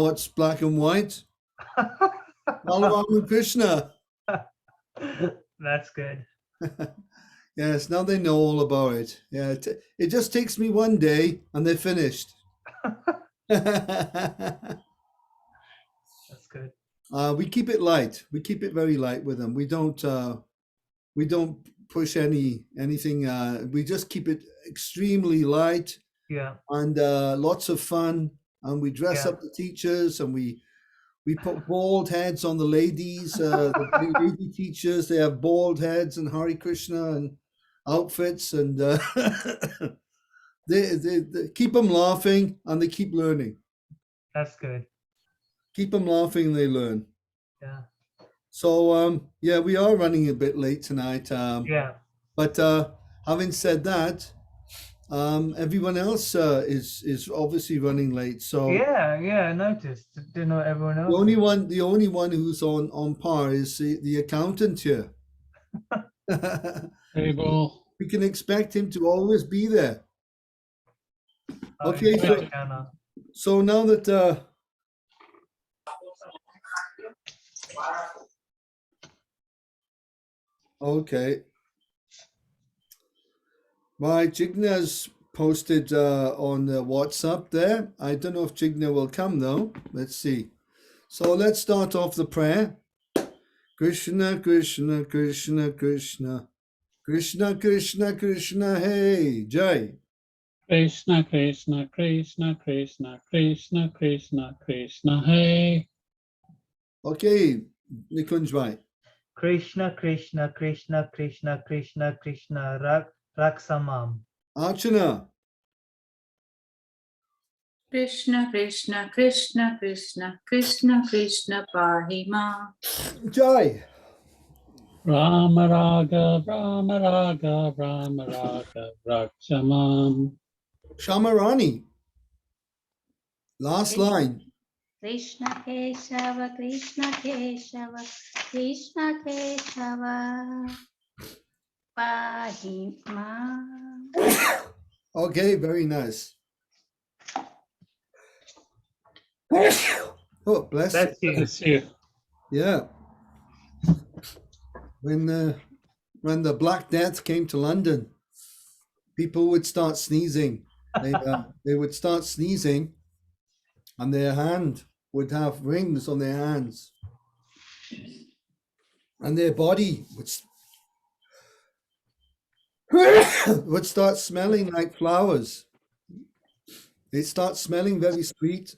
what's black and white. Balaram Krishna. That's good. Yes, now they know all about it. Yeah, it just takes me one day and they're finished. That's good. We keep it light. We keep it very light with them. We don't push anything. We just keep it extremely light. Yeah. And lots of fun. And we dress up the teachers, and we put bald heads on the ladies. The lady teachers, they have bald heads and Hare Krishna and outfits, and they keep them laughing and they keep learning. That's good. Keep them laughing and they learn. Yeah. So yeah, we are running a bit late tonight. Yeah. But having said that, everyone else is obviously running late. So yeah, I noticed. Didn't know everyone else. The only one who's on par is the accountant here. We can expect him to always be there. Okay, so now that okay, my Jigna's posted on the WhatsApp there. I don't know if Jigna will come though. Let's see. So let's start off the prayer. Krishna, Krishna, Krishna, Krishna, Krishna, Krishna, Krishna, hey, Jai. Krishna, Krishna, Krishna, Krishna, Krishna, Krishna, Krishna, hey. Okay, Nikunj bhai. Krishna, Krishna, Krishna, Krishna, Krishna, Krishna, Raksamam. Archana. Krishna, Krishna, Krishna, Krishna, Krishna, Krishna, Pahima. Jai. Rama Raga, Rama Raga, Rama Raga, Rakshamam. Shamarani. Last line. Krishna Keshava, Krishna Keshava, Krishna Keshava, Pahima. Okay, very nice. Oh, bless you. Bless you. Yeah. When the Black Death came to London, people would start sneezing. They would start sneezing, and their hand would have rings on their hands, and their body would start smelling like flowers. They start smelling very sweet,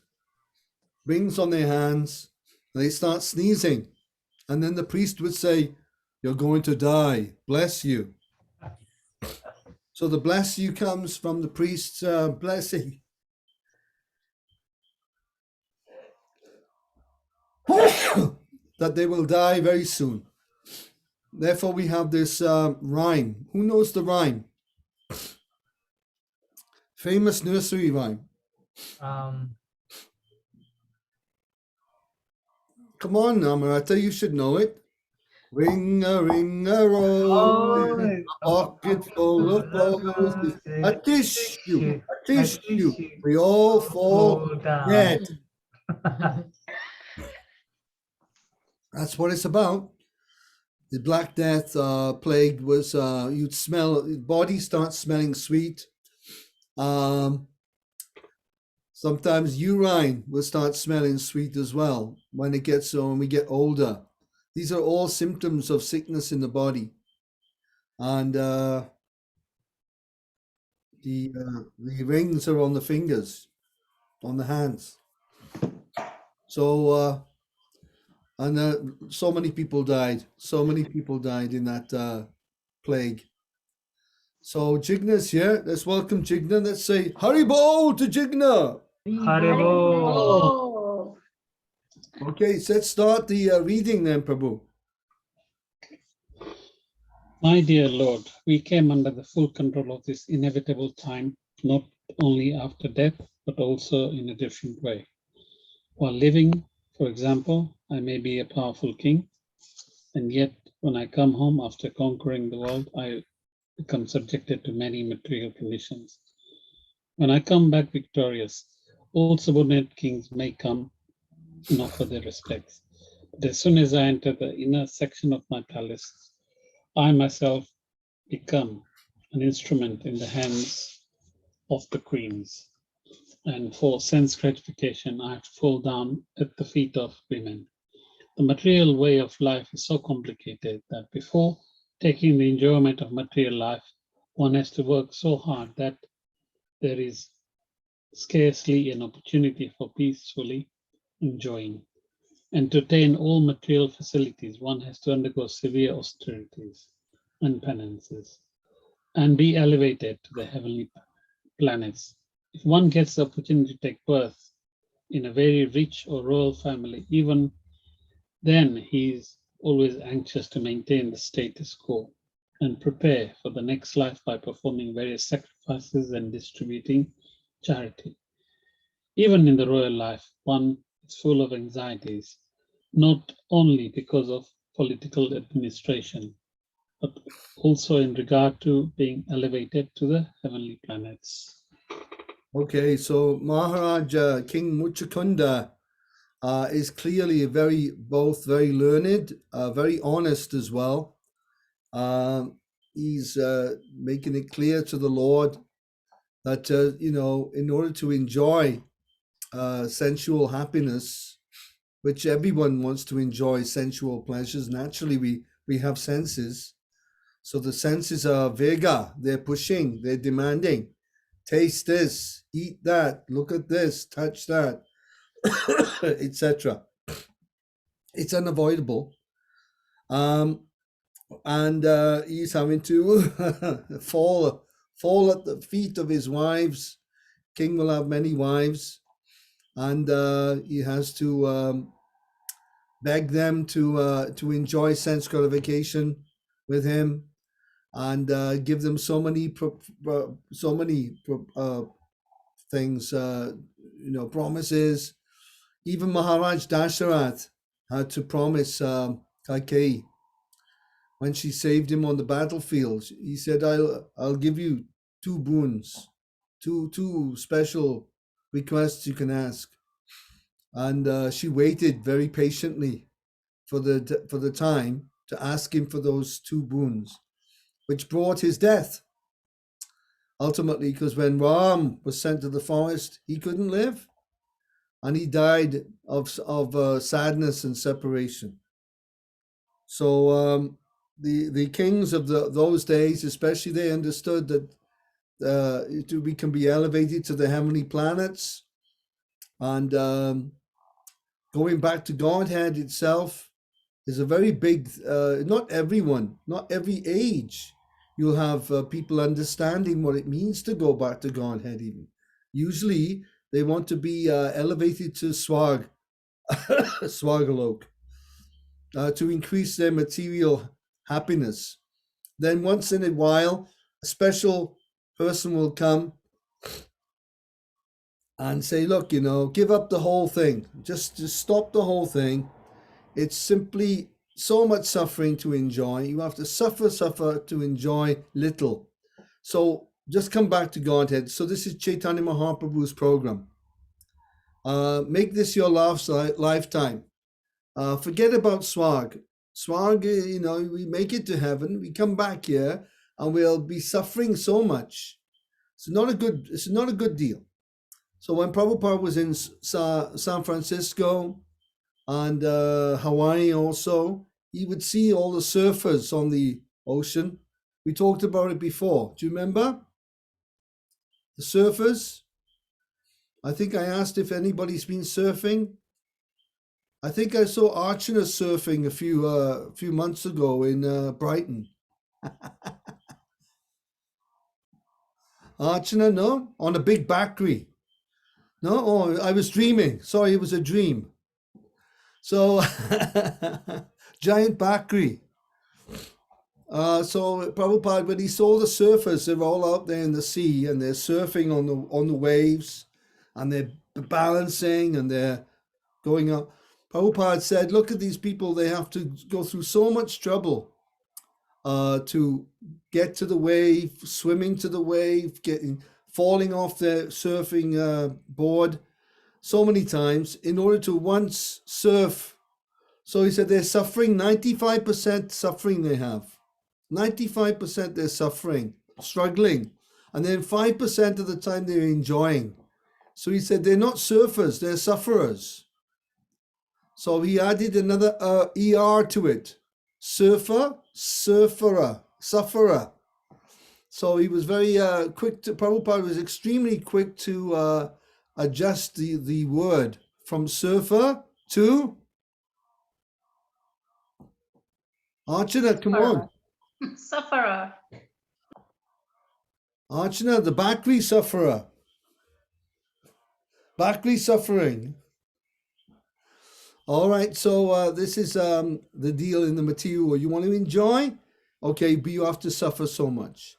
rings on their hands. They start sneezing, and then the priest would say, "You're going to die. Bless you." So the bless you comes from the priest's blessing. That they will die very soon. Therefore, we have this rhyme. Who knows the rhyme? Famous nursery rhyme. Come on, Amarata, you should know it. Ring a roll, a pocket full of roses, a tissue, we all fall dead. That's what it's about. The Black Death plague was you'd smell, body starts smelling sweet. Sometimes urine will start smelling sweet as well when we get older. These are all symptoms of sickness in the body, and the rings are on the fingers, on the hands. So so many people died. So many people died in that plague. So Jigna's here. Let's welcome Jigna. Let's say Haribol to Jigna. Haribol. Okay, so let's start the reading then, Prabhu. My dear Lord, we came under the full control of this inevitable time, not only after death, but also in a different way. While living, for example, I may be a powerful king, and yet when I come home after conquering the world, I become subjected to many material conditions. When I come back victorious, all subordinate kings may come and offer their respects. But as soon as I enter the inner section of my palace, I myself become an instrument in the hands of the queens. And for sense gratification, I have to fall down at the feet of women. The material way of life is so complicated that before taking the enjoyment of material life, one has to work so hard that there is scarcely an opportunity for peacefully enjoying. And to attain all material facilities, one has to undergo severe austerities and penances and be elevated to the heavenly planets. If one gets the opportunity to take birth in a very rich or royal family, even then he is always anxious to maintain the status quo and prepare for the next life by performing various sacrifices and distributing charity. Even in the royal life, one is full of anxieties, not only because of political administration, but also in regard to being elevated to the heavenly planets. Okay, so Maharaja King Muchukunda is clearly both very learned, very honest as well. He's making it clear to the Lord that in order to enjoy sensual happiness, which everyone wants to enjoy sensual pleasures. Naturally, we have senses. So the senses are vega, they're pushing, they're demanding. Taste this, eat that, look at this, touch that, etc. It's unavoidable. And he's having to fall at the feet of his wives. King will have many wives, and he has to beg them to enjoy sense gratification with him, and give them so many things, promises. Even Maharaj Dasharath had to promise Kaikeyi when she saved him on the battlefield. He said, "I'll give you two boons, two special requests you can ask." And she waited very patiently for the time to ask him for those two boons, which brought his death. Ultimately, because when Ram was sent to the forest, he couldn't live, and he died of sadness and separation. So the kings of those days, especially, they understood that we can be elevated to the heavenly planets, and going back to Godhead itself is a very big. Not everyone, not every age, you'll have people understanding what it means to go back to Godhead. Even usually, they want to be elevated to Swargalok, to increase their material happiness. Then once in a while, a special person will come and say, "Look, give up the whole thing. Just stop the whole thing. It's simply so much suffering to enjoy. You have to suffer to enjoy little. So just come back to Godhead." So this is Chaitanya Mahaprabhu's program. Make this your last lifetime. Forget about Swarg. Swarg, we make it to heaven. We come back here, and we'll be suffering so much. It's not a good deal. So when Prabhupada was in San Francisco and Hawaii also, he would see all the surfers on the ocean. We talked about it before. Do you remember? The surfers? I think I asked if anybody's been surfing. I think I saw Archana surfing a few months ago in Brighton. Archana, no? On a big bakri. No? Oh, I was dreaming. Sorry, it was a dream. So, giant bakri. So Prabhupada, when he saw the surfers, they're all out there in the sea, and they're surfing on the waves, and they're balancing, and they're going up. Prabhupada said, "Look at these people, they have to go through so much trouble to get to the wave, swimming to the wave, falling off their surfing board, so many times in order to once surf. So he said they're suffering, 95% suffering they have. 95% they're suffering, struggling. And then 5% of the time they're enjoying. So he said they're not surfers, they're sufferers. So he added another ER to it. Surfer, surferer, sufferer. So he was very quick to, Prabhupada was extremely quick to adjust the word from surfer to Archana, come on. Sufferer. Archana, the Bakri sufferer. Bakri suffering. All right, so this is the deal in the material world. You want to enjoy? Okay, but you have to suffer so much.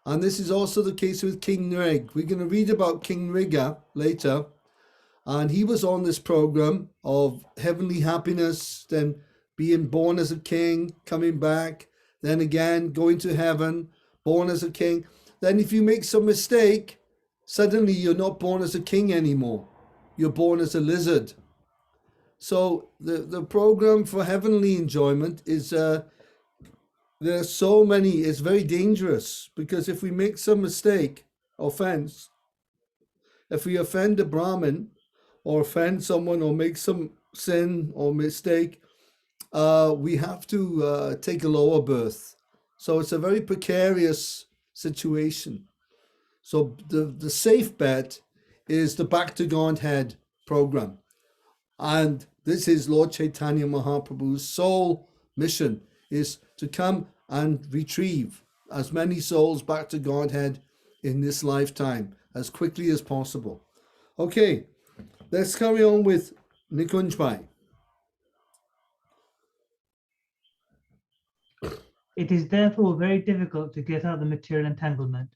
And this is also the case with King Nrig. We're going to read about King Nriga later. And he was on this program of heavenly happiness, then being born as a king, coming back, then again going to heaven, born as a king. Then if you make some mistake, suddenly you're not born as a king anymore. You're born as a lizard. So the program for heavenly enjoyment is, there are so many, it's very dangerous, because if we make some mistake, offense, if we offend a Brahmin or offend someone or make some sin or mistake, we have to take a lower birth. So it's a very precarious situation. So the safe bet is the Back to Godhead program. And this is Lord Chaitanya Mahaprabhu's sole mission, is to come and retrieve as many souls back to Godhead in this lifetime as quickly as possible. Okay, let's carry on with Nikunj Bhai. It is therefore very difficult to get out the material entanglement.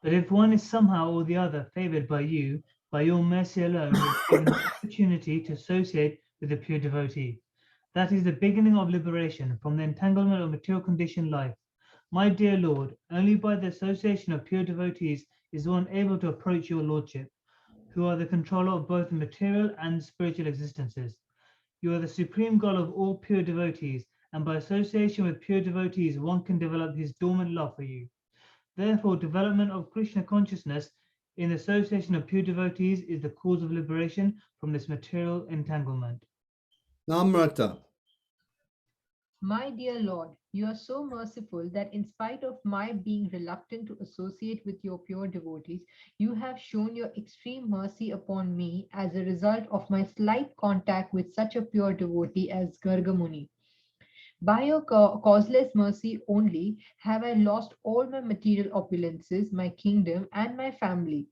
But if one is somehow or the other favored by you, by your mercy alone, is given the opportunity to associate with a pure devotee. That is the beginning of liberation from the entanglement of material conditioned life. My dear Lord, only by the association of pure devotees is one able to approach your Lordship, who are the controller of both the material and spiritual existences. You are the supreme God of all pure devotees, and by association with pure devotees, one can develop his dormant love for you. Therefore, development of Krishna consciousness in the association of pure devotees is the cause of liberation from this material entanglement. Namrata. My dear Lord, you are so merciful that in spite of my being reluctant to associate with your pure devotees, you have shown your extreme mercy upon me as a result of my slight contact with such a pure devotee as Garga Muni. By your causeless mercy only have I lost all my material opulences, my kingdom, and my family.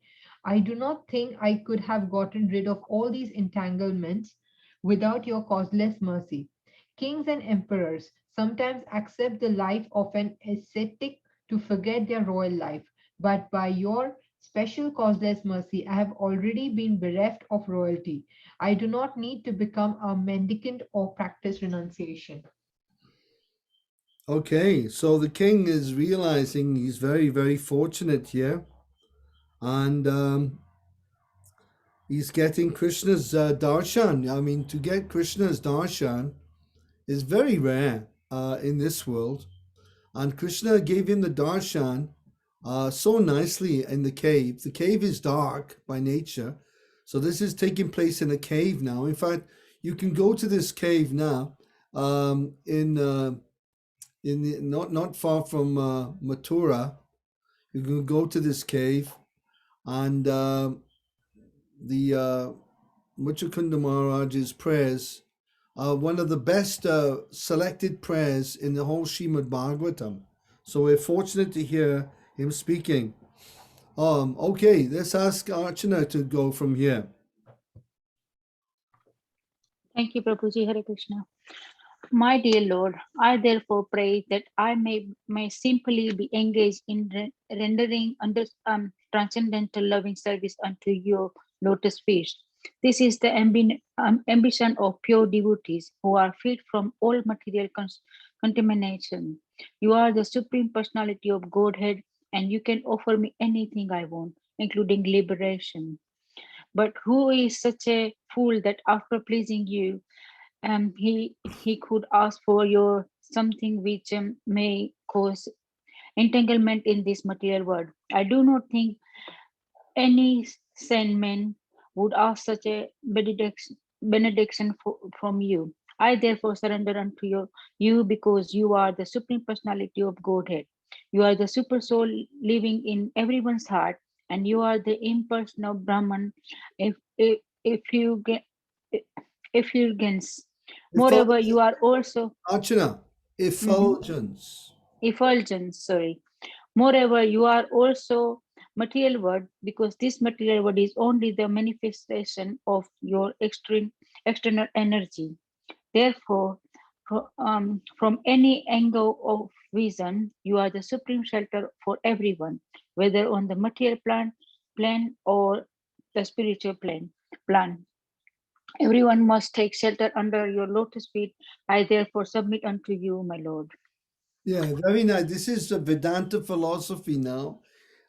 I do not think I could have gotten rid of all these entanglements without your causeless mercy. Kings and emperors sometimes accept the life of an ascetic to forget their royal life, but by your special causeless mercy, I have already been bereft of royalty. I do not need to become a mendicant or practice renunciation. Okay, so the king is realizing he's very, very fortunate here. And he's getting Krishna's darshan. I mean, to get Krishna's darshan is very rare in this world. And Krishna gave him the darshan so nicely in the cave. The cave is dark by nature. So this is taking place in a cave now. In fact, you can go to this cave now not far from Mathura. You can go to this cave, and the Muchukunda Maharaj's prayers are one of the best selected prayers in the whole Srimad Bhagavatam. So we're fortunate to hear him speaking. Okay, let's ask Archana to go from here. Thank you, Prabhuji. Hare Krishna. My dear Lord, I therefore pray that I may simply be engaged in rendering transcendental loving service unto your lotus feet. This is the ambition of pure devotees who are freed from all material contamination. You are the Supreme Personality of Godhead, and you can offer me anything I want, including liberation. But who is such a fool that after pleasing you, he could ask for your something which may cause entanglement in this material world? I do not think any sane man would ask such a benediction from you. I therefore surrender unto you because you are the supreme personality of Godhead. You are the super soul living in everyone's heart, and you are the impersonal Brahman. If you get effulgence. Moreover, you are also Archana, effulgence. effulgence. Sorry. Moreover, you are also material word because this material word is only the manifestation of your external energy. Therefore, from any angle of vision, you are the supreme shelter for everyone, whether on the material plane or the spiritual plan. Everyone must take shelter under your lotus feet. I therefore submit unto you, my Lord. Yeah, very nice. This is the Vedanta philosophy now.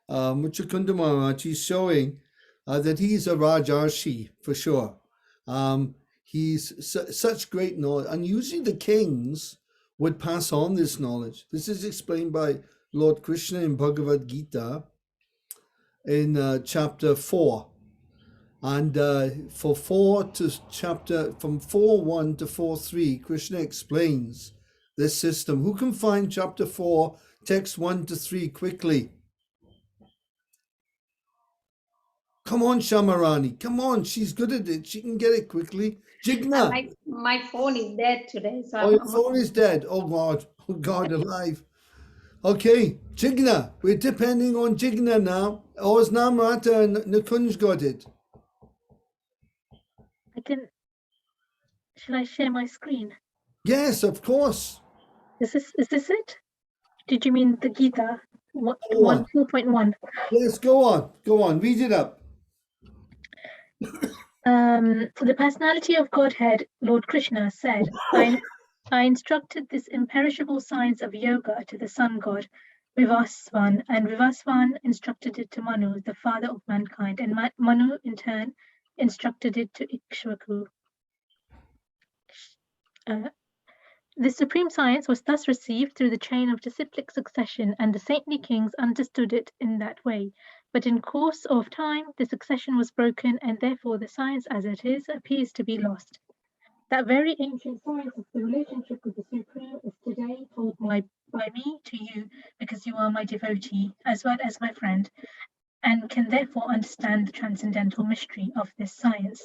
Muchakunda Maharaj, he's showing that he's a Rajarshi for sure. He's such great knowledge, and usually the kings would pass on this knowledge. This is explained by Lord Krishna in Bhagavad Gita in chapter 4. And for 4 to chapter, from 4:1 to 4:3, Krishna explains this system. Who can find chapter 4, text 1 to 3 quickly? Come on, Shamarani. Come on, she's good at it. She can get it quickly. Jigna. My phone is dead today, so Oh, your phone is dead. Oh, God. Oh, God alive. Okay, Jigna. We're depending on Jigna now. Oz Namrata and Nikunj got it. Shall I share my screen? Yes, of course. Is this it? Did you mean the Gita? Go on. 4.1. Yes, go on. Go on. Read it up. The personality of Godhead, Lord Krishna, said, I instructed this imperishable science of yoga to the sun god, Vivasvan, and Vivasvan instructed it to Manu, the father of mankind, and Manu in turn instructed it to Ikshvaku. The supreme science was thus received through the chain of disciplic succession, and the saintly kings understood it in that way. But in course of time, the succession was broken, and therefore the science as it is appears to be lost. That very ancient science of the relationship with the Supreme is today told by me to you, because you are my devotee, as well as my friend, and can therefore understand the transcendental mystery of this science.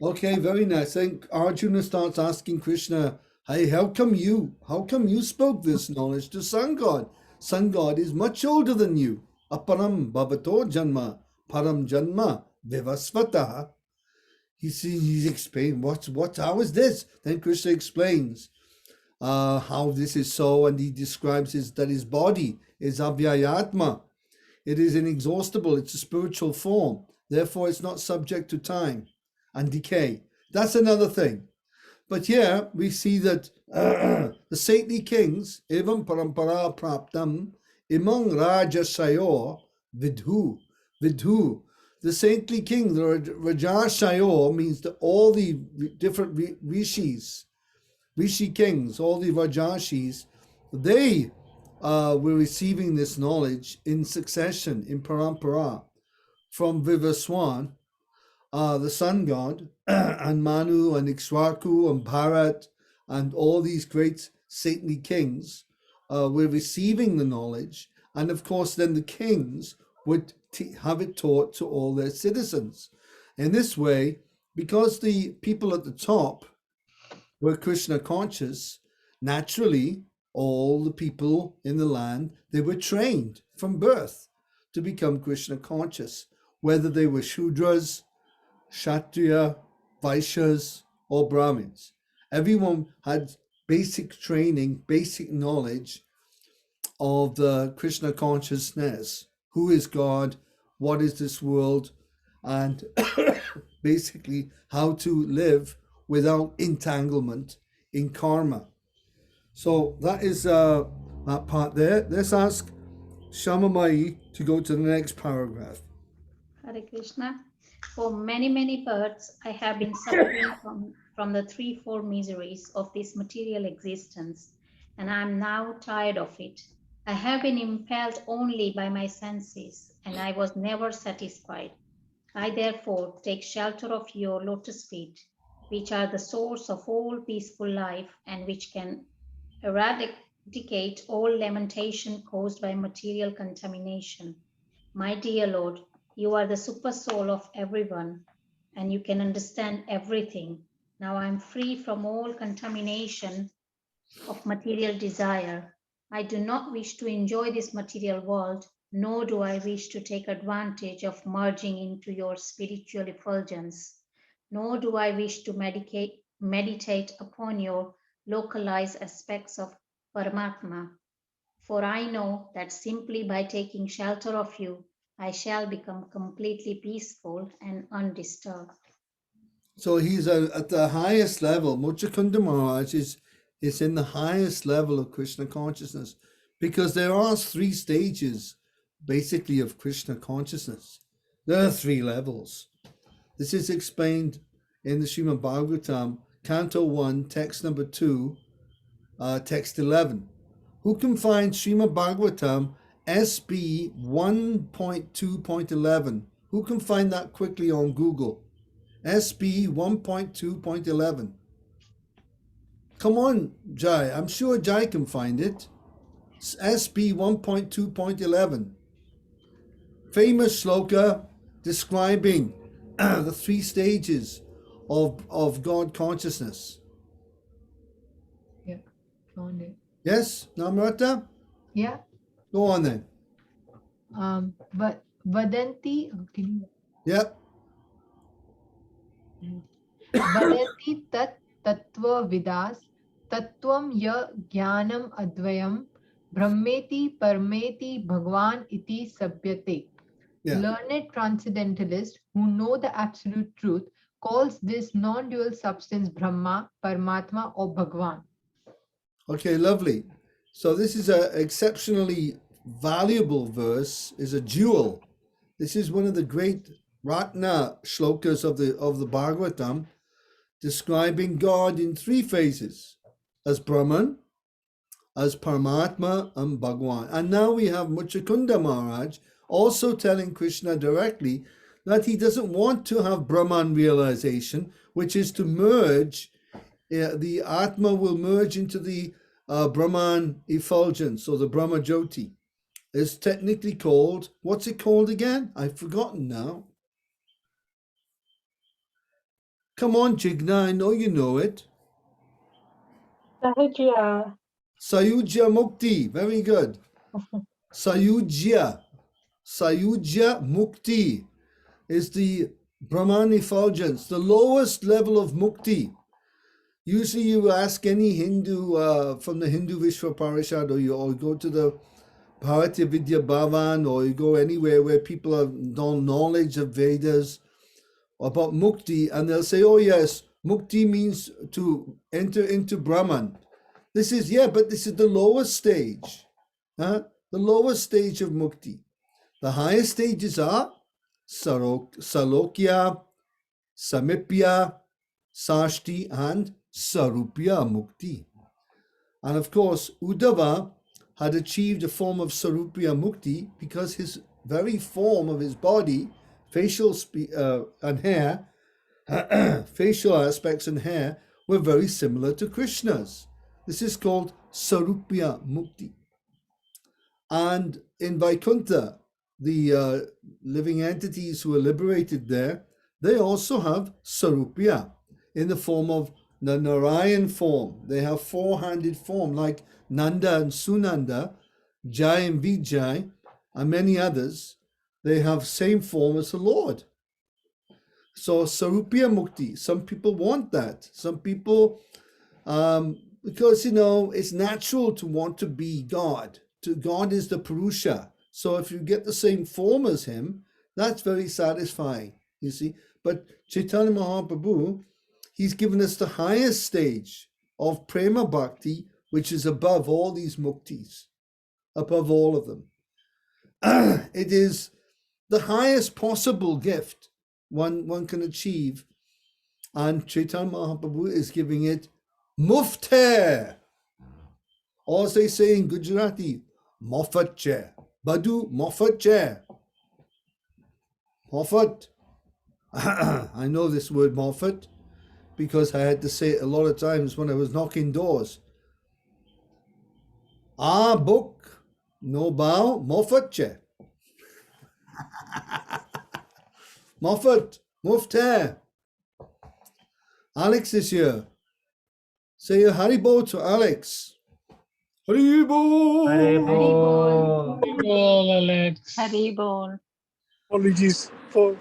Okay, very nice. Then Arjuna starts asking Krishna, hey, how come you spoke this knowledge to Sun God? Sun God is much older than you. Aparam bhavato janma, param janma vivasvata. He's explaining how is this? Then Krishna explains how this is so, and he describes that his body is avyayatma. It is inexhaustible, it's a spiritual form. Therefore, it's not subject to time and decay. That's another thing. But here we see that the saintly kings, evam parampara praptam, imang rajasayo vidhu. The saintly king, the Rajasayo, means that all the different Rishi kings, all the Rajashis, they were receiving this knowledge in succession, in parampara, from Vivaswan, the sun god, and Manu and Ikshvaku and Bharat, and all these great saintly kings were receiving the knowledge. And of course, then the kings would have it taught to all their citizens. In this way, because the people at the top were Krishna conscious, naturally, all the people in the land, they were trained from birth to become Krishna conscious, whether they were Shudras, Kshatriya, Vaishyas, or Brahmins. Everyone had basic training, basic knowledge of the Krishna consciousness. Who is God? What is this world? And basically how to live without entanglement in karma. So that is that part there. Let's ask Shamamai to go to the next paragraph. Hare Krishna. For many, many births, I have been suffering from the threefold miseries of this material existence, and I am now tired of it. I have been impelled only by my senses, and I was never satisfied. I therefore take shelter of your lotus feet, which are the source of all peaceful life and which can eradicate all lamentation caused by material contamination. My dear Lord, you are the super soul of everyone, and you can understand everything. Now I am free from all contamination of material desire. I do not wish to enjoy this material world, nor do I wish to take advantage of merging into your spiritual effulgence, nor do I wish to meditate upon your localized aspects of Paramatma. For I know that simply by taking shelter of you, I shall become completely peaceful and undisturbed. So he's at the highest level. Muchakunda Maharaj is in the highest level of Krishna consciousness, because there are 3 stages basically of Krishna consciousness. There are 3 levels. This is explained in the Srimad Bhagavatam, Canto 1, text number 2, text 11. Who can find Srimad Bhagavatam SB 1.2.11? Who can find that quickly on Google? SB 1.2.11. Come on, Jai. I'm sure Jai can find it. It's SB 1.2.11. Famous shloka describing the 3 stages of God consciousness. Yeah, found it. Yes, Namrata? Yeah. Go on then. But Vadanti, can Yep. you Vadanti tat tattva vidas tattvam ya jnanam advayam brahmeti parmeti bhagwan iti sabhyate. Yeah. Learned transcendentalists who know the absolute truth calls this non-dual substance Brahma, Paramatma or Bhagwan. Okay, lovely. So this is an exceptionally valuable verse, is a jewel. This is one of the great Ratna shlokas of the Bhagavatam, describing God in 3 phases, as Brahman, as Paramatma, and Bhagwan. And now we have Muchakunda Maharaj also telling Krishna directly that he doesn't want to have Brahman realization, which is to merge, the Atma will merge into the Brahman effulgence, or the Brahma Jyoti. It's technically called, what's it called again? I've forgotten now. Come on, Jigna, I know you know it. Sahajya. Sayujya Mukti, very good. Sayujya Mukti is the Brahman effulgence, the lowest level of Mukti. Usually you ask any Hindu from the Hindu Vishwa Parishad, or you go to the Bharatiya Vidya Bhavan, or you go anywhere where people have knowledge of Vedas about Mukti, and they'll say, oh yes, Mukti means to enter into Brahman. This is the lowest stage. The lowest stage of Mukti. The highest stages are Salokya, Samipya, Sashti, and Sarupya Mukti. And of course, Uddhava had achieved a form of Sarupya Mukti because his very form of his body, facial and hair, facial aspects and hair were very similar to Krishna's. This is called Sarupya Mukti. And in Vaikuntha, the living entities who are liberated there, they also have Sarupya in the form of the Narayan form. They have 4-handed form like Nanda and Sunanda, Jai and Vijay, and many others. They have same form as the Lord. So Sarupya Mukti, some people want that. Some people, because it's natural to want to be God. God is the Purusha. So if you get the same form as him, that's very satisfying, you see. But Chaitanya Mahaprabhu, he's given us the highest stage of Prema Bhakti, which is above all these muktis, above all of them. It is the highest possible gift one can achieve. And Chaitanya Mahaprabhu is giving it muft hai. Or as they say in Gujarati, mofat che. Badu mofat che. Mofat. I know this word mofat because I had to say it a lot of times when I was knocking doors. Ah, book, no bow, mofat che. Moffat, muft hai. Alex is here. Say a Haribo to Alex. Haribo! Haribol. Well, Alex. Haribol. Apologies for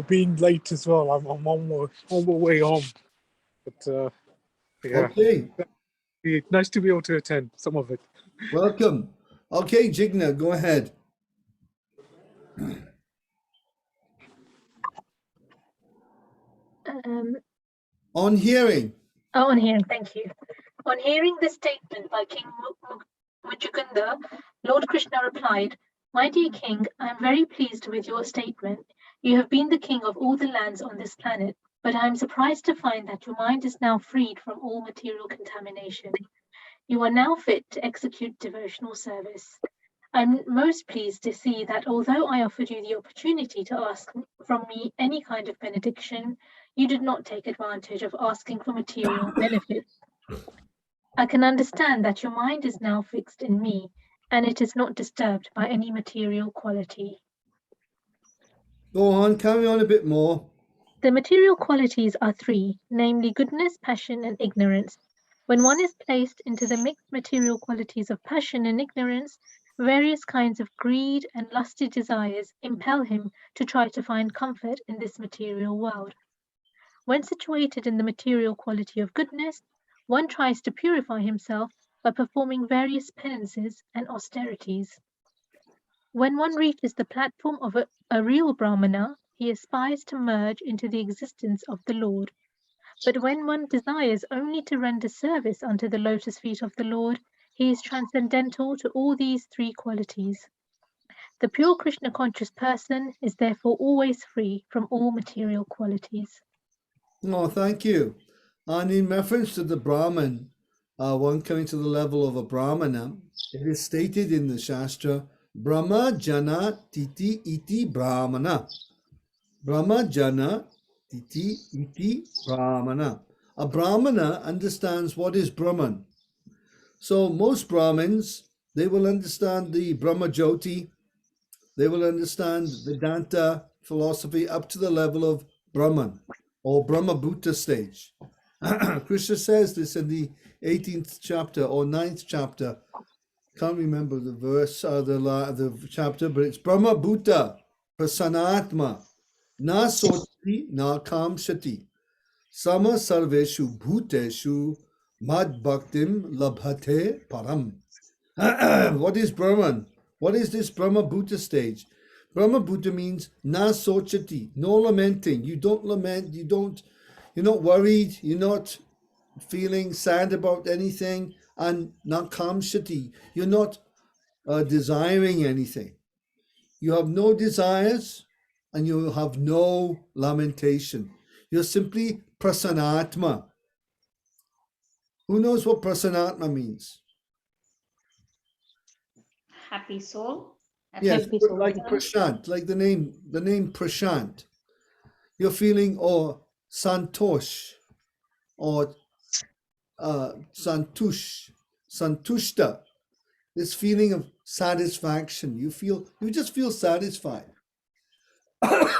being late as well. I'm on my way home. But yeah, Okay, nice to be able to attend some of it. welcome. Okay, Jigna, go ahead. On hearing. Oh, on hearing, thank you. On hearing this statement by King Muchukunda, Lord Krishna replied, "My dear king, I am very pleased with your statement. You have been the king of all the lands on this planet, but I am surprised to find that your mind is now freed from all material contamination. You are now fit to execute devotional service. I'm most pleased to see that although I offered you the opportunity to ask from me any kind of benediction, you did not take advantage of asking for material benefits. I can understand that your mind is now fixed in me, and it is not disturbed by any material quality." Go on, carry on a bit more. The material qualities are three, namely goodness, passion, and ignorance. When one is placed into the mixed material qualities of passion and ignorance, various kinds of greed and lusty desires impel him to try to find comfort in this material world. When situated in the material quality of goodness, one tries to purify himself by performing various penances and austerities. When one reaches the platform of a real Brahmana, he aspires to merge into the existence of the Lord. But when one desires only to render service unto the lotus feet of the Lord, he is transcendental to all these three qualities. The pure Krishna conscious person is therefore always free from all material qualities. Oh, thank you. And in reference to the Brahman, one coming to the level of a Brahmana, it is stated in the Shastra, Brahma Jana Titi Iti Brahmana. Brahma Jana Titi Iti Brahmana. A Brahmana understands what is Brahman. So most Brahmins, they will understand the Brahma Jyoti, they will understand Vedanta philosophy up to the level of Brahman or Brahma Bhuta stage. Krishna says this in the 18th chapter or 9th chapter. Can't remember the verse or the chapter, but it's Brahma Bhuta Prasanatma Na Soti Na Kamshati Sama Sarveshu Bhuteshu Mad Bhaktim Labhate Param. What is Brahman? What is this Brahma Bhuta stage? Brahma Bhuta means na sochati, no lamenting. You don't lament, you're not worried, you're not feeling sad about anything, and na kamshati, you're not desiring anything. You have no desires and you have no lamentation. You're simply prasanatma. Who knows what prasanatma means? Happy soul. Yes, Happy soul. like Prashant, like the name Prashant. You're feeling santosh or santush, santushta. This feeling of satisfaction. You just feel satisfied.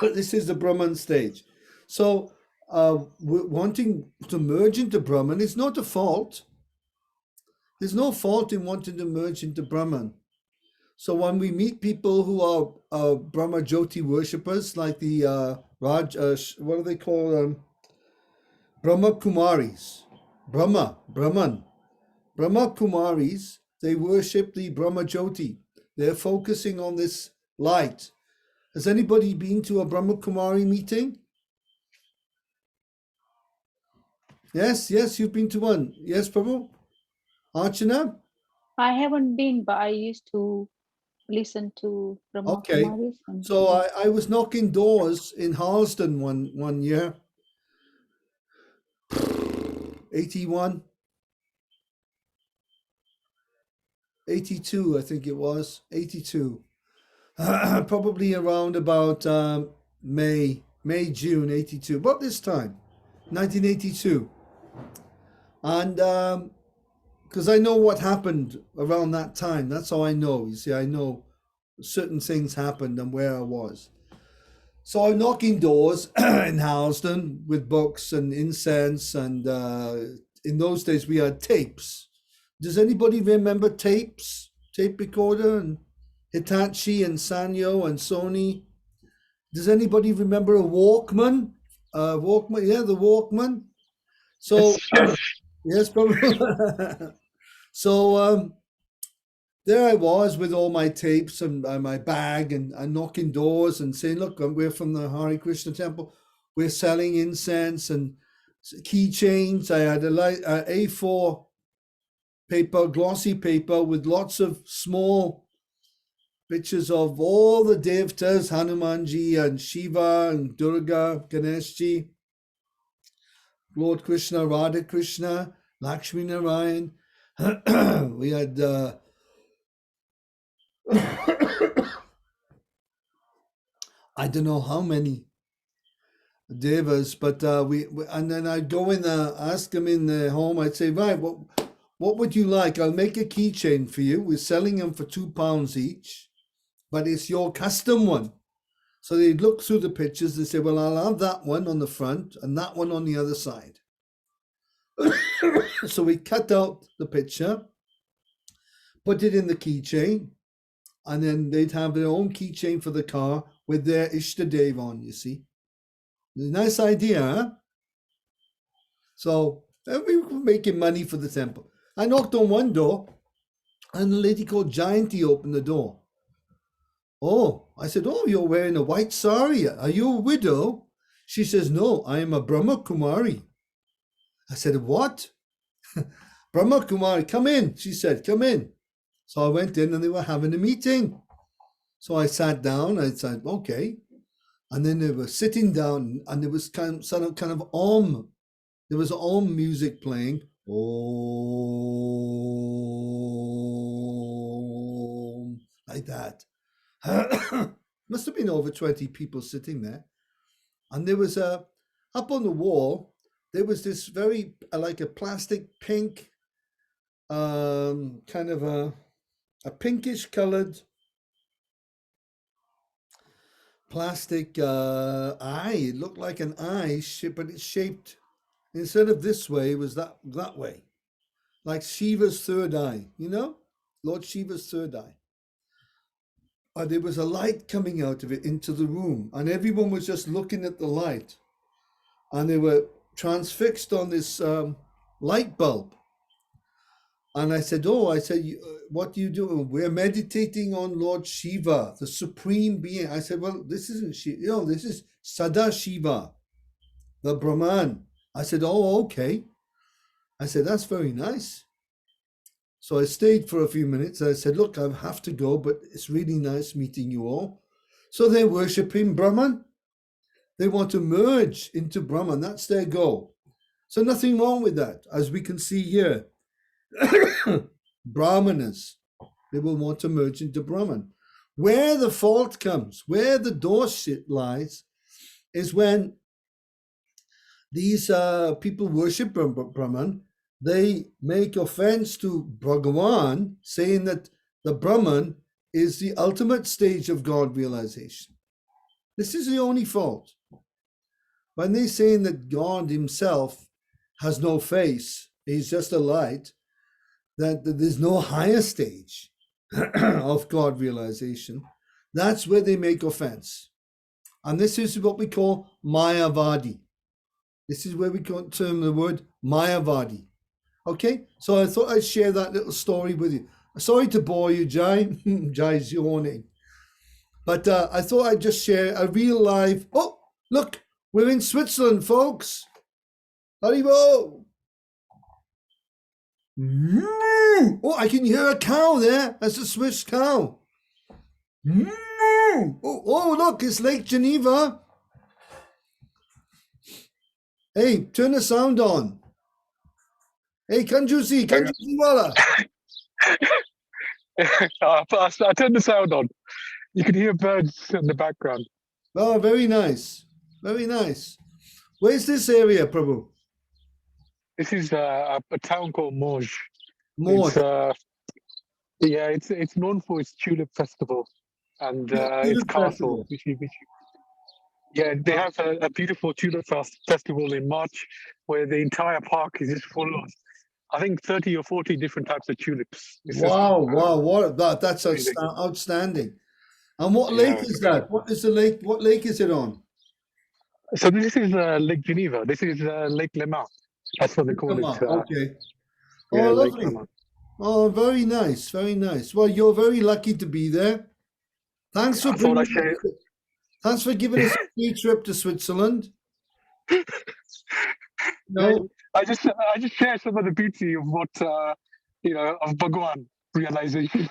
This is the Brahman stage. So wanting to merge into Brahman is not a fault. There's no fault in wanting to merge into Brahman. So when we meet people who are Brahma Jyoti worshippers, like the what do they call them? Brahma Kumaris, Brahman Kumaris, they worship the Brahma Jyoti. They're focusing on this light. Has anybody been to a Brahma Kumari meeting? Yes, you've been to one. Yes, Prabhu? Archana? I haven't been, but I used to listen to Brahma Okay. Kumaris. And So I was knocking doors in Harlesden one year, 81, 82, I think it was, 82. Probably around about May, June 82, about this time, 1982. And because I know what happened around that time, that's how I know. You see, I know certain things happened and where I was. So I'm knocking doors in Harlesden with books and incense, and in those days we had tapes. Does anybody remember tapes? Tape recorder and Hitachi and Sanyo and Sony. Does anybody remember a Walkman? Walkman, yeah, the Walkman. So yes, probably. So there I was with all my tapes and my bag and knocking doors and saying, look, we're from the Hare Krishna temple. We're selling incense and keychains. I had a A4 paper, glossy paper with lots of small pictures of all the devtas, Hanumanji and Shiva and Durga, Ganeshji, Lord Krishna, Radha Krishna, Lakshmi Narayan. We had I don't know how many devas, but we and then I'd go in ask them in the home. I'd say, right, what would you like? I'll make a keychain for you. We're selling them for £2 each, but it's your custom one. So they'd look through the pictures. They say, well, I'll have that one on the front and that one on the other side. So we cut out the picture, put it in the keychain, and then they'd have their own keychain for the car with their Ishtadev on, you see. Nice idea, huh? So we were making money for the temple. I knocked on one door, and a lady called Jayanti opened the door. Oh, I said, oh, you're wearing a white sari. Are you a widow? She says, no, I am a Brahma Kumari. I said, what? Brahma Kumari, come in. She said, come in. So I went in and they were having a meeting. So I sat down. I said, okay. And then they were sitting down and there was kind of Om. There was Om music playing. Om, like that. Must have been over 20 people sitting there. And there was up on the wall, there was this very, like a plastic pink, kind of a pinkish colored plastic eye. It looked like an eye, but it's shaped, instead of this way, it was that way. Like Shiva's third eye, you know? Lord Shiva's third eye. There was a light coming out of it into the room, and everyone was just looking at the light. And they were transfixed on this light bulb. And I said, what do you do? We're meditating on Lord Shiva, the supreme being. I said, well, this isn't Shiva. This is Sada Shiva, the Brahman. I said, oh, okay. I said, that's very nice. So I stayed for a few minutes. I said, look, I have to go, but it's really nice meeting you all. So they're worshipping Brahman. They want to merge into Brahman. That's their goal. So nothing wrong with that, as we can see here. Brahmanas, they will want to merge into Brahman. Where the fault comes, where the door lies, is when these people worship Brahman, they make offense to Bhagavan, saying that the Brahman is the ultimate stage of God realization. This is the only fault. When they're saying that God himself has no face, he's just a light, that there's no higher stage of God realization, that's where they make offense. And this is what we call Mayavadi. This is where we term the word Mayavadi. Okay, so I thought I'd share that little story with you. Sorry to bore you, Jai. Jai's yawning. But I thought I'd just share a real live... Oh, look, we're in Switzerland, folks. Haribo. Oh, I can hear a cow there. That's a Swiss cow. Oh, look, it's Lake Geneva. Hey, turn the sound on. Hey, Kanjusi Wala. I turned the sound on. You can hear birds in the background. Oh, very nice. Very nice. Where's this area, Prabhu? This is a town called Moj. More. It's known for its tulip festival and its Tulip castle. festival. They have a beautiful tulip festival in March where the entire park is just full of, I think, 30 or 40 different types of tulips. It's just Wow. That's amazing. outstanding. And what Yeah, lake is that? What is the lake? What lake is it on? So this is Lake Geneva. This is Lake Leman. That's what they call it. Okay. Yeah, Oh, Lake lovely. Leman. Oh, very nice. Very nice. Well, you're very lucky to be there. Thanks for I thought I'd bringing. share. Thanks for giving us a free trip to Switzerland. No, I just share some of the beauty of what of Bhagwan realization.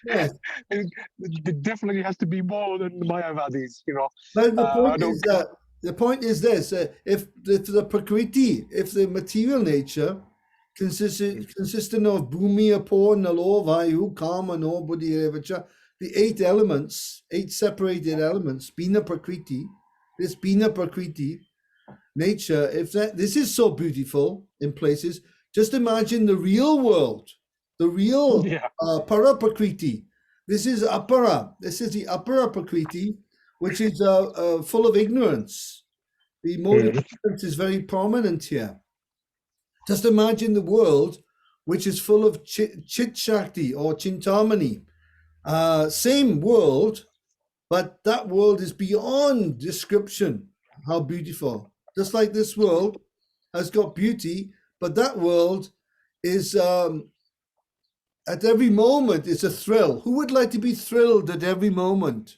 yes. It definitely has to be more than the Mayavadis, But the I point don't. is that the point is this: if the prakriti, if the material nature consisting of bhumi, apo, nalo, vayu, kama, no, buddhi, evacha, the 8 elements, 8 separated elements, bina prakriti, this bina prakriti nature, if this is so beautiful in places, just imagine the real world, the real Yeah. para prakriti. This is apara. This is the apara prakriti, which is full of ignorance. The mode of ignorance is very prominent here. Just imagine the world which is full of chit shakti or chintamani. Same world, but that world is beyond description. How beautiful. Just like this world has got beauty, but that world is at every moment is a thrill. Who would like to be thrilled at every moment?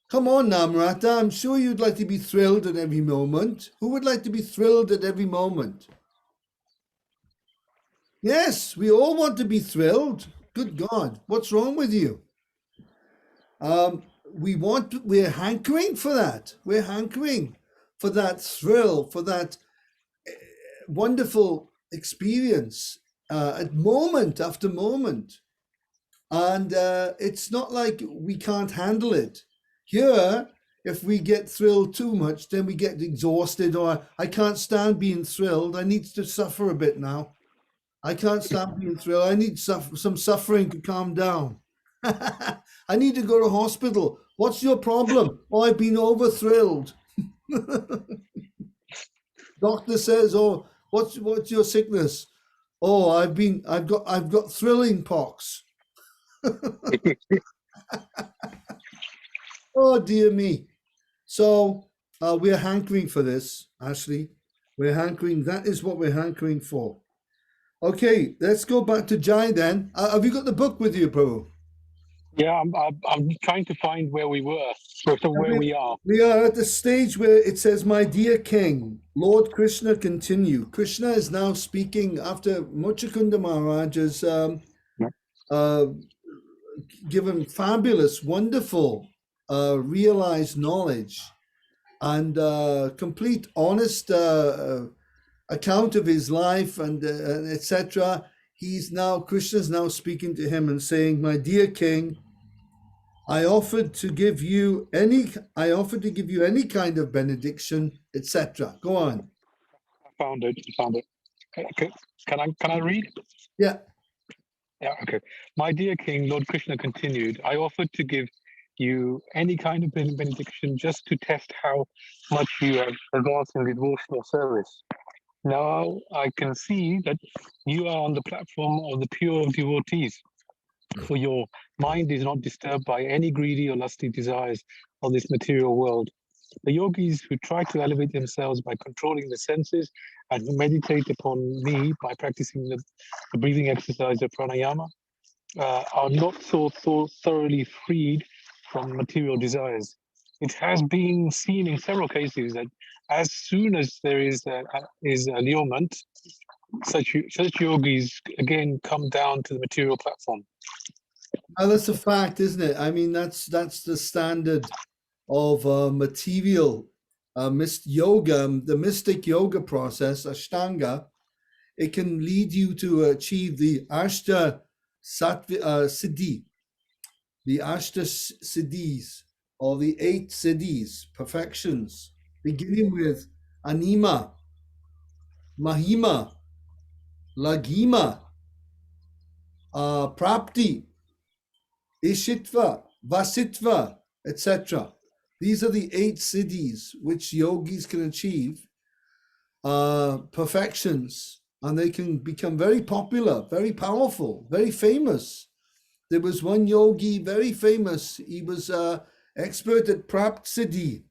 Come on, Namrata. I'm sure you'd like to be thrilled at every moment. Who would like to be thrilled at every moment? Yes, we all want to be thrilled. Good God, what's wrong with you? We're hankering for that. We're hankering for that thrill, for that wonderful experience at moment after moment. And it's not like we can't handle it. Here, if we get thrilled too much, then we get exhausted, or I can't stand being thrilled. I need to suffer a bit now. I can't stand being thrilled. I need some suffering to calm down. I need to go to hospital. What's your problem? Oh, I've been over thrilled. Doctor says, oh, what's your sickness? Oh, I've got thrilling pox. Oh dear me. So we're hankering for this, Ashley. We're hankering. That is what we're hankering for. Okay, let's go back to Jai then. Have you got the book with you, Prabhu? Yeah, I'm trying to find where we were, where we are. We are at the stage where it says, "My dear King, Lord Krishna continue." Krishna is now speaking after Muchakunda Maharaj has given fabulous, wonderful, realized knowledge and complete, honest account of his life and etc. Krishna's now speaking to him and saying, "My dear King, I offered to give you any kind of benediction, etc." Go on. I found it. Okay. Can I read? Yeah. Yeah, okay. My dear King, Lord Krishna continued, I offered to give you any kind of benediction just to test how much you have advanced in devotional service. Now I can see that you are on the platform of the pure devotees, for your mind is not disturbed by any greedy or lusty desires of this material world. The yogis who try to elevate themselves by controlling the senses and who meditate upon me by practicing the breathing exercise of pranayama are not so thoroughly freed from material desires. It has been seen in several cases that as soon as there is allurement, such yogis again come down to the material platform? Well, that's a fact, isn't it? I mean, that's the standard of material yoga, the mystic yoga process, Ashtanga. It can lead you to achieve the Ashta Siddhi, the Ashta Siddhis, or the 8 Siddhis, perfections, beginning with Anima, Mahima, Lagima, Prapti, Ishitva, Vasitva, etc. These are the 8 siddhis which yogis can achieve, perfections, and they can become very popular, very powerful, very famous. There was one yogi, very famous. He was expert at Prapt Siddhi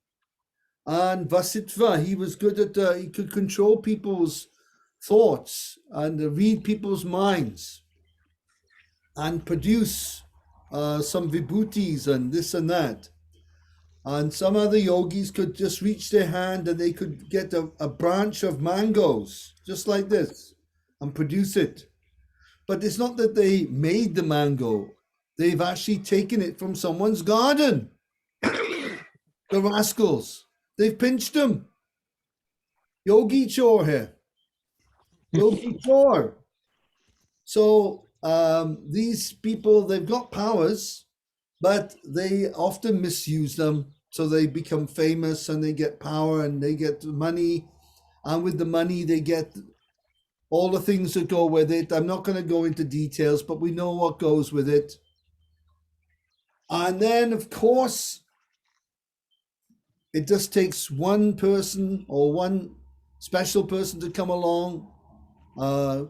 and Vasitva. He was good at, he could control people's thoughts and read people's minds and produce some vibhutis and this and that. And some other yogis could just reach their hand and they could get a branch of mangoes, just like this, and produce it. But it's not that they made the mango. They've actually taken it from someone's garden. The rascals. They've pinched them. Yogi chore here. Yogi chore. So these people, they've got powers, but they often misuse them. So they become famous and they get power and they get money. And with the money, they get all the things that go with it. I'm not going to go into details, but we know what goes with it. And then, of course, it just takes one person or one special person to come along.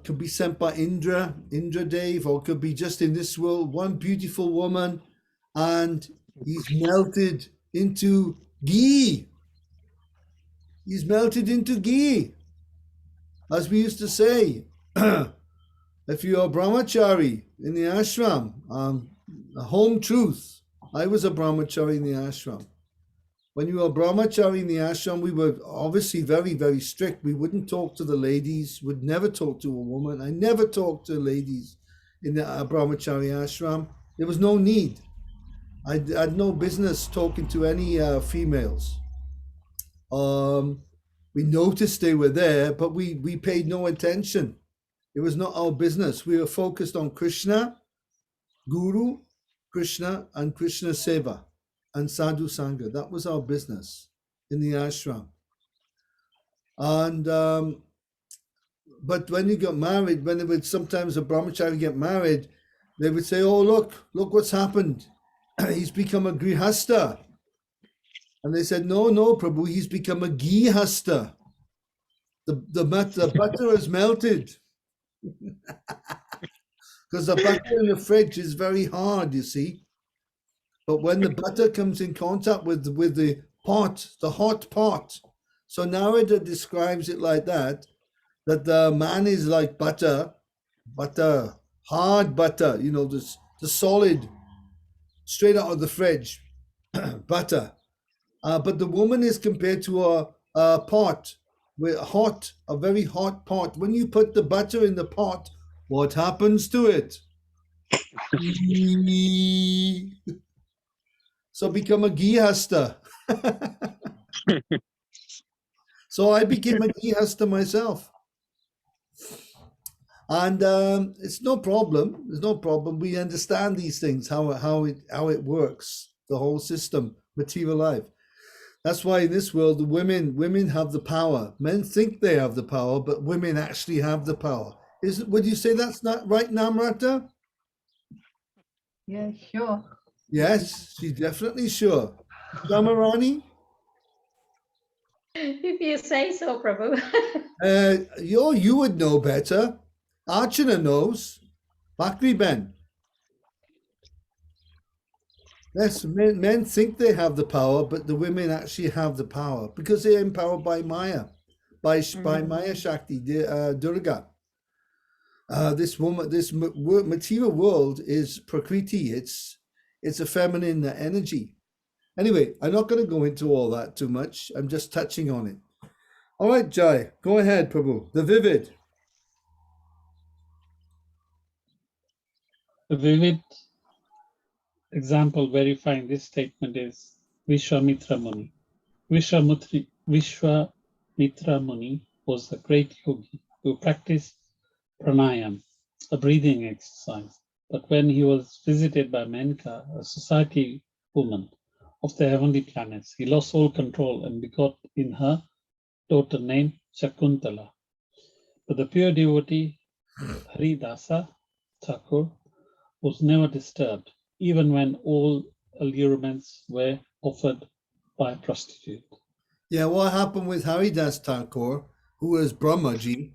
Could be sent by Indra Dev, or could be just in this world, one beautiful woman, and he's melted into ghee. He's melted into ghee. As we used to say, if you're a brahmachari in the ashram, a home truth. I was a brahmachari in the ashram. When you were a brahmachari in the ashram, we were obviously very, very strict. We wouldn't talk to the ladies, would never talk to a woman. I never talked to ladies in the brahmachari ashram. There was no need. I had no business talking to any females. We noticed they were there, but we paid no attention. It was not our business. We were focused on Krishna, Guru, Krishna, and Krishna Seva, and Sadhu Sangha. That was our business in the ashram. And but when you got married, when they would sometimes a brahmachari get married, they would say, "Oh, look what's happened. He's become a grihasta." And they said, "No, Prabhu, he's become a ghee-hasta. The butter has melted." Because the butter in the fridge is very hard, you see. But when the butter comes in contact with the pot, the hot pot, so Narada describes it like that the man is like butter, hard butter, the solid, straight out of the fridge, butter. But the woman is compared to a pot, a very hot pot. When you put the butter in the pot, what happens to it? So become a ghee-hasta. So I became a ghee-hasta myself. And it's no problem. There's no problem. We understand these things, how it works, the whole system, material life. That's why in this world, the women have the power. Men think they have the power, but women actually have the power. Would you say that's not right, Namrata? Yeah, sure. Yes, she's definitely sure. Shamarani? If you say so, Prabhu. You would know better. Archana knows. Bakri Ben. Yes, men think they have the power, but the women actually have the power because they're empowered by Maya, by Maya Shakti, Durga. This material world is Prakriti. It's a feminine energy. Anyway, I'm not going to go into all that too much. I'm just touching on it. All right, Jai, go ahead, Prabhu. The vivid. A vivid example verifying this statement is Vishwamitra Muni. Vishwamitra Muni was a great yogi who practiced pranayam, a breathing exercise. But when he was visited by Menka, a society woman of the heavenly planets, he lost all control and begot in her daughter named Shakuntala. But the pure devotee Haridasa Thakur was never disturbed, even when all allurements were offered by a prostitute. Yeah, what happened with Haridas Thakur, who was Brahmaji?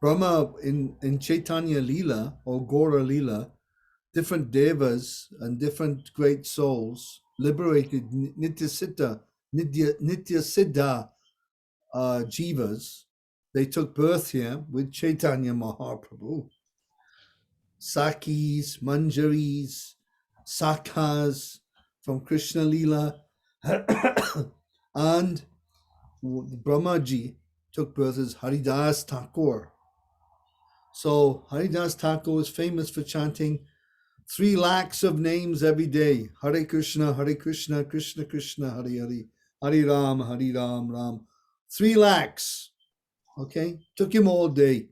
Brahma in Chaitanya Leela or Gora Leela, different devas and different great souls liberated Nitya Siddha jivas. They took birth here with Chaitanya Mahaprabhu. Sakis, Manjaris, Sakhas from Krishna Leela, and Brahmaji took birth as Haridas Thakur. So Haridas Thakur is famous for chanting 3 lakhs of names every day. Hare Krishna, Krishna Krishna, Hare Hare, Hare Ram, Ram. 3 lakhs. Okay, took him all day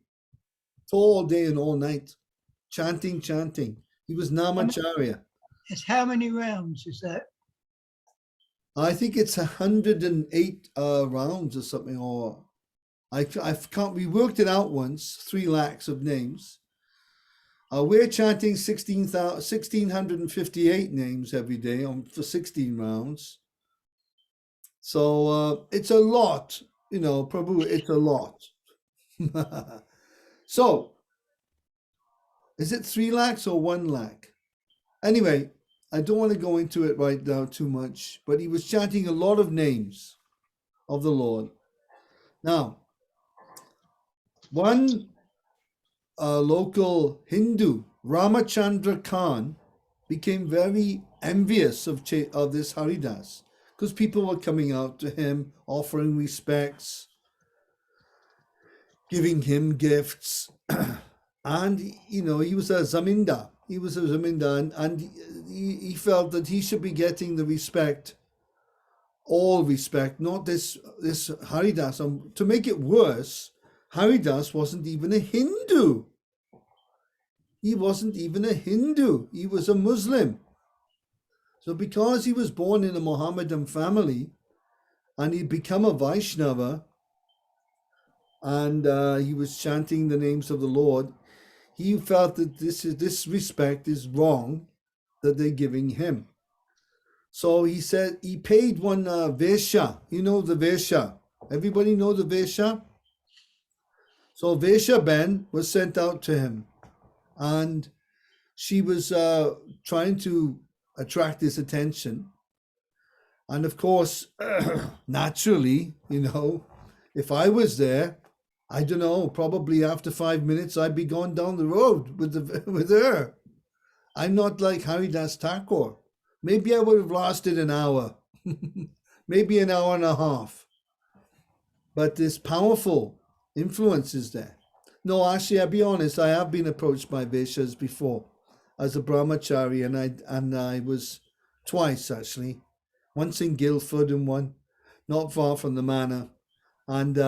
and all night, chanting. He was Namacharya. It's how many rounds is that? I think it's 108 rounds or something, or I can't. We worked it out once. 3 lakhs of names. We're chanting 1,658 names every day for 16 rounds. So it's a lot, Prabhu. It's a lot. So, is it 3 lakhs or 1 lakh? Anyway, I don't want to go into it right now too much, but he was chanting a lot of names of the Lord. Now, one local Hindu, Ramachandra Khan, became very envious of this Haridas because people were coming out to him, offering respects, giving him gifts. And, he was a zamindar. He was a zamindar, and he felt that he should be getting the respect, all respect, not this Haridas. To make it worse, Haridas wasn't even a Hindu. He wasn't even a Hindu. He was a Muslim. So because he was born in a Mohammedan family and he'd become a Vaishnava and he was chanting the names of the Lord, he felt that this respect is wrong that they're giving him. So he said he paid one Vesha. You know the Vesha. Everybody know the Vesha? So Vesha Ben was sent out to him, and she was trying to attract his attention. And of course, naturally, if I was there, I don't know, probably after 5 minutes, I'd be gone down the road with her. I'm not like Haridas Thakur. Maybe I would have lasted an hour, maybe an hour and a half. But this powerful influence is there. No, actually, I'll be honest, I have been approached by Veshas before as a brahmachari, and I was twice, actually. Once in Guildford and one not far from the manor. And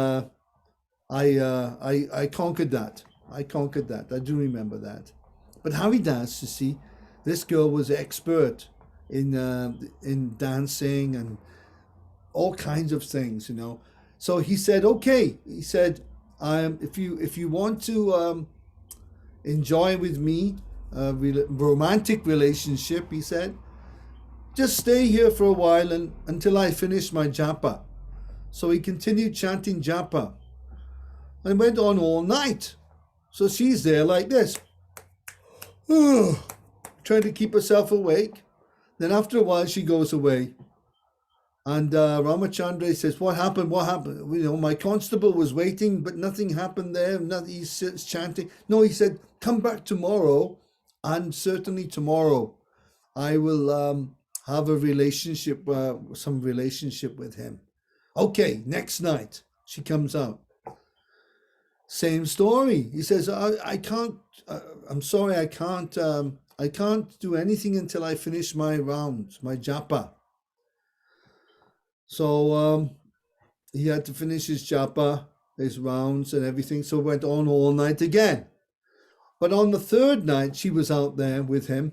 I conquered that. I do remember that. But Haridas, you see, this girl was expert in dancing and all kinds of things, So he said, okay. He said, if you want to enjoy with me a romantic relationship, he said, just stay here for a while until I finish my japa. So he continued chanting japa and went on all night. So she's there like this, trying to keep herself awake. Then after a while, she goes away. And Ramachandra says, what happened? My constable was waiting, but nothing happened there. He sits chanting. No, he said, come back tomorrow. And certainly tomorrow, I will have a relationship, some relationship with him. Okay, next night, she comes out. Same story. He says, I can't, I'm sorry, I can't I can't do anything until I finish my round, my japa. So he had to finish his japa, his rounds and everything. So it went on all night again. But on the third night, she was out there with him.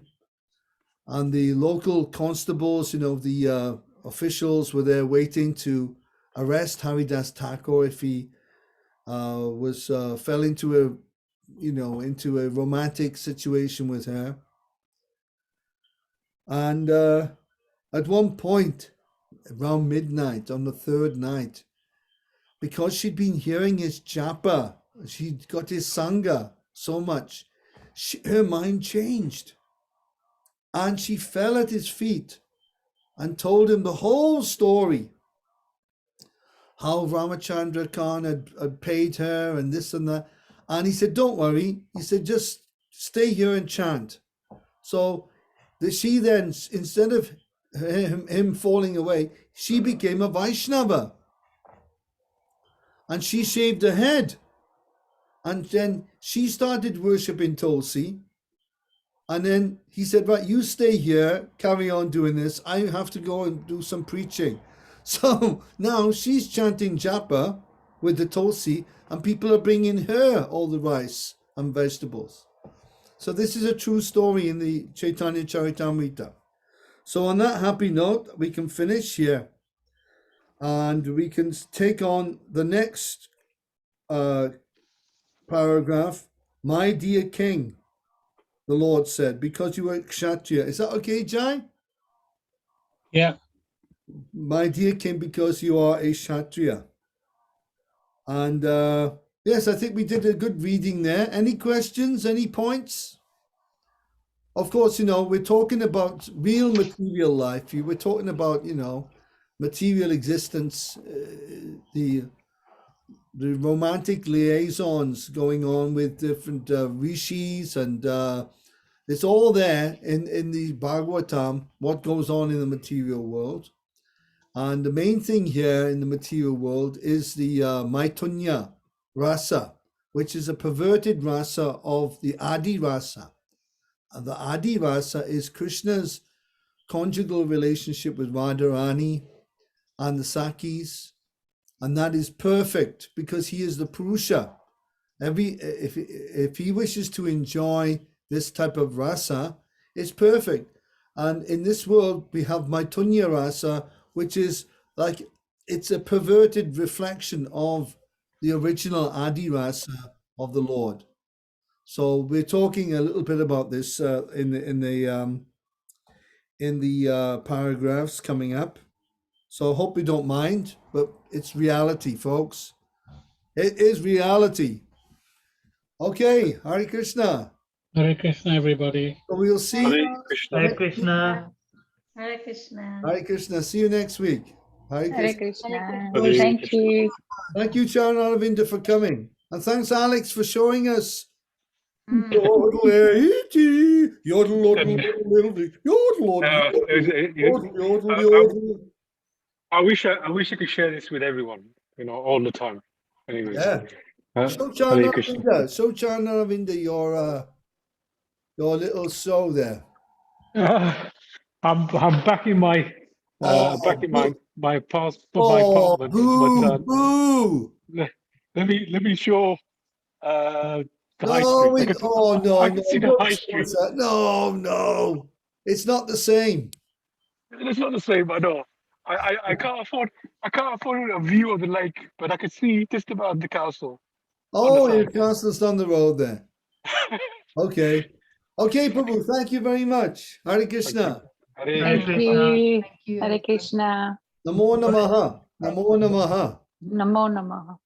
And the local constables, the officials were there waiting to arrest Haridas Thakur if he fell into a romantic situation with her. And at one point, around midnight on the third night, because she'd been hearing his japa, she'd got his sangha so much, her mind changed. And she fell at his feet and told him the whole story. How Ramachandra Khan had paid her and this and that. And he said, don't worry. He said, just stay here and chant. So she then, instead of him falling away, she became a Vaishnava. And she shaved her head. And then she started worshipping Tulsi. And then he said, right, you stay here, carry on doing this. I have to go and do some preaching. So now she's chanting japa with the Tulsi, and people are bringing her all the rice and vegetables. So this is a true story in the Chaitanya Charitamrita. So on that happy note, we can finish here. And we can take on the next paragraph. My dear king, the Lord said, because you are Kshatriya. Is that okay, Jai? Yeah. My dear king, because you are a Kshatriya. And yes, I think we did a good reading there. Any questions, any points? Of course, we're talking about real material life. We're talking about, material existence, the romantic liaisons going on with different rishis, and it's all there in the Bhagavatam, what goes on in the material world. And the main thing here in the material world is the Maitunya rasa, which is a perverted rasa of the Adi rasa. And the Adi rasa is Krishna's conjugal relationship with Radharani and the Sakis. And that is perfect because he is the Purusha. If he wishes to enjoy this type of rasa, it's perfect. And in this world, we have Maitunya rasa, which is like, it's a perverted reflection of the original Adi rasa of the Lord. So we're talking a little bit about this in the paragraphs coming up. So I hope you don't mind, but it's reality, folks. It is reality. Okay, Hare Krishna. Hare Krishna, everybody. So we'll see. Hare Krishna. Hare Krishna. Hare Krishna. Hare Krishna. See you next week. Hare Hare Krishna. Krishna. Thank you. Thank you, Charan Aravinda, for coming. And thanks, Alex, for showing us. Mm. Yodel, yodel, yodel, yodel, yodel, yodel. I wish I could share this with everyone, all the time. Anyways, Yeah. Show Charan Aravinda your little show there. I'm back in my my past my apartment. Boo! Let me show the high No, street. I can see the high street. No, it's not the same. It's not the same. I know. I can't afford a view of the lake, but I can see just about the castle. Oh, On the your side. castle's down the road there. Okay, Prabhu, thank you very much. Hare Krishna. Hare Hare Thank Krishna. you. Thank you. Hare Krishna. Namo Namaha. Namo Namaha. Namo Namaha.